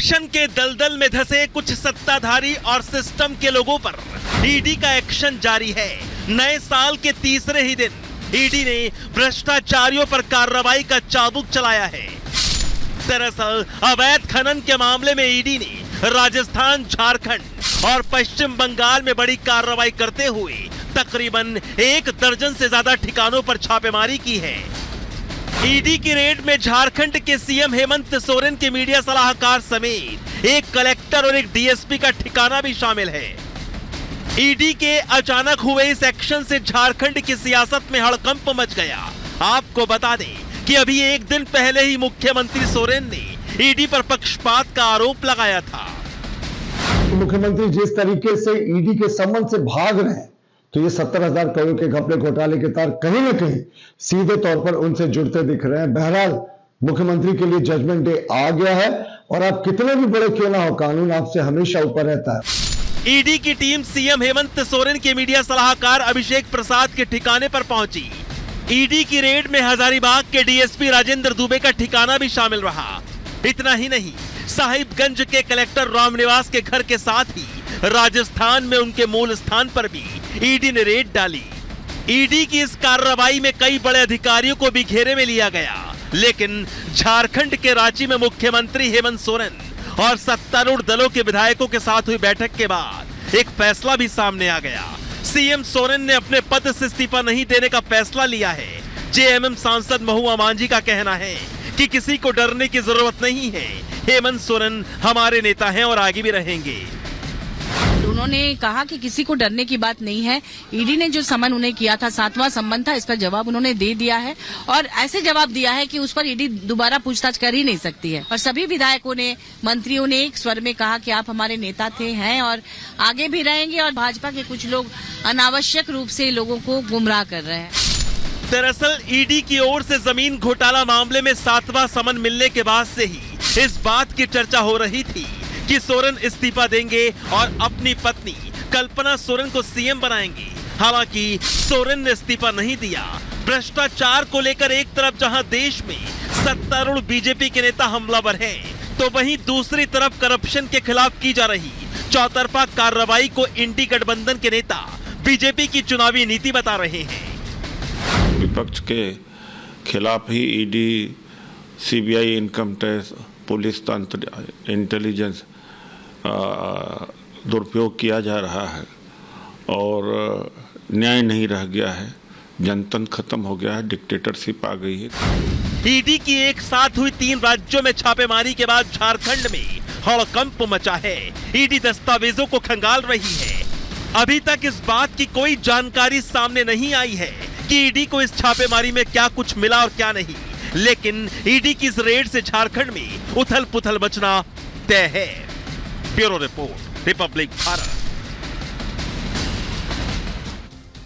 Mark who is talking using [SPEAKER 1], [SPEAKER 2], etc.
[SPEAKER 1] Corruption के दलदल में धंसे कुछ सत्ताधारी और सिस्टम के लोगों पर ईडी का एक्शन जारी है। नए साल के तीसरे ही दिन ईडी ने भ्रष्टाचारियों पर कार्रवाई का चाबुक चलाया है। दरअसल अवैध खनन के मामले में ईडी ने राजस्थान, झारखंड और पश्चिम बंगाल में बड़ी कार्रवाई करते हुए तकरीबन 1 दर्जन से ज्यादा ठिकानों पर छापेमारी की है। ईडी की रेड में झारखंड के सीएम हेमंत सोरेन के मीडिया सलाहकार समेत एक कलेक्टर और एक डीएसपी का ठिकाना भी शामिल है। ईडी के अचानक हुए इस एक्शन से झारखंड की सियासत में हड़कंप मच गया। आपको बता दें कि अभी एक दिन पहले ही मुख्यमंत्री सोरेन ने ईडी पर पक्षपात का आरोप लगाया था।
[SPEAKER 2] मुख्यमंत्री जिस तरीके से ईडी के समन से भाग रहे हैं, तो ये 70,000 करोड़ के घपले घोटाले के तार कहीं ना कहीं सीधे तौर पर उनसे जुड़ते दिख रहे हैं। बहरहाल मुख्यमंत्री के लिए जजमेंट डे आ गया है और आप कितने भी बड़े क्यों ना हो, कानून आपसे हमेशा ऊपर रहता है।
[SPEAKER 1] ईडी की टीम सीएम हेमंत सोरेन के मीडिया सलाहकार अभिषेक प्रसाद के ठिकाने पर पहुंची। ईडी की रेड में हजारीबाग के डीएसपी राजेंद्र दुबे का ठिकाना भी शामिल रहा। इतना ही नहीं, साहिबगंज के कलेक्टर रामनिवास के घर के साथ ही राजस्थान में उनके मूल स्थान पर भी ईडी ने रेड डाली। ईडी की इस कार्रवाई में कई बड़े अधिकारियों को भी घेरे में लिया गया, लेकिन झारखंड के रांची में मुख्यमंत्री हेमंत सोरेन और सत्तारूढ़ दलों के विधायकों के साथ हुई बैठक के बाद एक फैसला भी सामने आ गया। सीएम सोरेन ने अपने पद से इस्तीफा नहीं देने का फैसला लिया है। जेएमएम सांसद महुआ मांझी का कहना है कि किसी को डरने की जरूरत नहीं है। हेमंत सोरेन हमारे नेता हैं और आगे भी रहेंगे।
[SPEAKER 3] उन्होंने कहा कि किसी को डरने की बात नहीं है। ईडी ने जो समन उन्हें किया था, 7वां समन था, इस पर जवाब उन्होंने दे दिया है और ऐसे जवाब दिया है कि उस पर ईडी दोबारा पूछताछ कर ही नहीं सकती है। और सभी विधायकों ने, मंत्रियों ने एक स्वर में कहा कि आप हमारे नेता थे, हैं और आगे भी रहेंगे। और भाजपा के कुछ लोग अनावश्यक रूप से लोगों को गुमराह कर रहे हैं।
[SPEAKER 1] दरअसल ईडी की ओर से जमीन घोटाला मामले में 7वां समन मिलने के बाद से ही इस बात की चर्चा हो रही थी कि सोरेन इस्तीफा देंगे और अपनी पत्नी कल्पना सोरेन को सीएम बनाएंगे। हालांकि सोरेन ने इस्तीफा नहीं दिया। भ्रष्टाचार को लेकर एक तरफ जहां देश में सत्तारूढ़ बीजेपी के नेता हमलावर हैं, तो वहीं दूसरी तरफ करप्शन के खिलाफ की जा रही चौतरफा कार्रवाई को इंडी गठबंधन के नेता बीजेपी की चुनावी नीति बता रहे हैं।
[SPEAKER 4] विपक्ष के खिलाफ ही ED, CBI, income tax, police तंत्र, इंटेलिजेंस दुरुपयोग किया जा रहा है और न्याय नहीं रह गया है। जनतंत्र खत्म हो गया है, डिक्टेटरशिप आ गई है।
[SPEAKER 1] ईडी की एक साथ हुई 3 राज्यों में छापेमारी के बाद झारखंड में हड़कंप मचा है। ईडी दस्तावेजों को खंगाल रही है। अभी तक इस बात की कोई जानकारी सामने नहीं आई है कि ईडी को इस छापेमारी में क्या कुछ मिला और क्या नहीं, लेकिन ईडी की इस रेड से झारखंड में उथल पुथल मचना तय है। Bureau report, Republic Bharat.